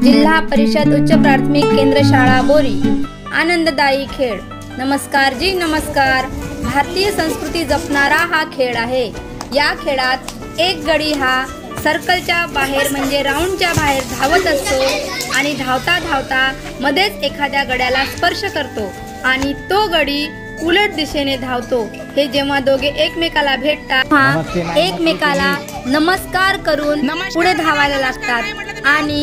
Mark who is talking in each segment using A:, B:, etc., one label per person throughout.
A: जिल्हा परिषद उच्च प्राथमिक केंद्र शाळा बोरी। आनंददायी खेळ। नमस्कार जी नमस्कार। भारतीय संस्कृती जपणारा हा खेळ आहे। या खेळात एक गडी हा सर्कलच्या बाहेर म्हणजे राऊंडच्या बाहेर धावत असतो आणि धावता धावता मध्येच एखाद्या गड्याला स्पर्श करतो आणि तो गडी उलट दिशेने धावतो। हे जेव्हा दोघे एकमेकाला भेटतात एकमेकाला नमस्कार करून पुढे धावायला लागतात आणि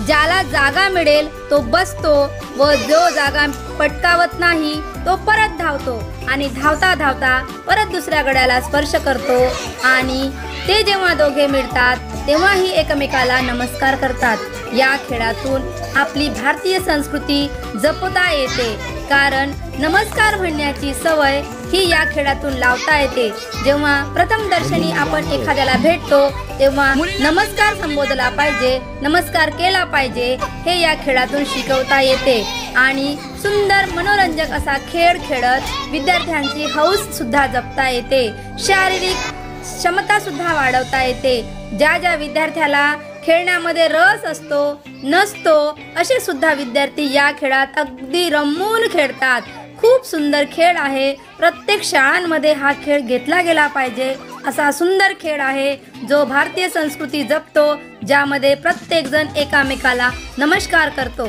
A: ज्याला जागा मिळेल तो बसतो व जो जागा पटकावत नाही तो परत धावतो आणि धावता धावता परत दुसऱ्या गड्याला स्पर्श करतो आणि ते जेव्हा दोघे मिळतात तेव्हाही एकमेकाला नमस्कार करतात। या खेळातून आपली भारतीय संस्कृती जपता येते, कारण नमस्कार म्हणण्याची सवय ही या खेळातून लावता येते। जेव्हा प्रथम दर्शनी आपण एखाद्याला भेटतो तेव्हा नमस्कार संबोधला पाहिजे, नमस्कार केला पाहिजे, हे या खेळातून शिकवता येते आणि सुंदर मनोरंजक असा खेळ खेळत विद्यार्थ्यांची हौस सुद्धा जपता येते, शारीरिक क्षमता सुद्धा वाढवता येते। ज्या ज्या विद्यार्थ्याला खेळण्यामध्ये रस असतो नसतो असे सुद्धा विद्यार्थी या खेळात अगदी रमून खेळतात। खूप सुंदर खेळ आहे। प्रत्येक शाळांमध्ये हा खेळ घेतला गेला पाहिजे। असा सुंदर खेळ आहे जो भारतीय संस्कृती जपतो, ज्यामध्ये प्रत्येक जण एकामेकाला नमस्कार करतो।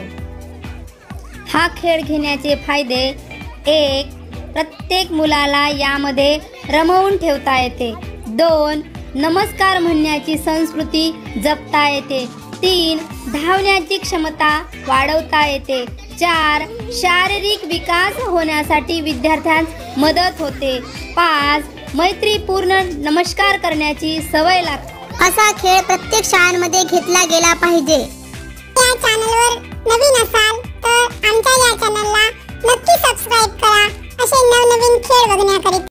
A: हा खेळ घेण्याचे फायदे: 1. प्रत्येक मुलाला यामध्ये रमवून ठेवता येते। 2. नमस्कार म्हणण्याची संस्कृती जपता येते। 3. धावण्याची क्षमता वाढवता येते। 4. शारीरिक विकास होण्यासाठी विद्यार्थ्यांस मदत होते। 5. मैत्रीपूर्ण नमस्कार करण्याची सवय लागते।
B: असा खेळ प्रत्येक शाळांमध्ये घेतला गेला पाहिजे। या चॅनलवर नवीन असाल तर आमच्या या चॅनलला नक्की सबस्क्राइब करा असे नवनवीन खेळ बघण्याकरिता।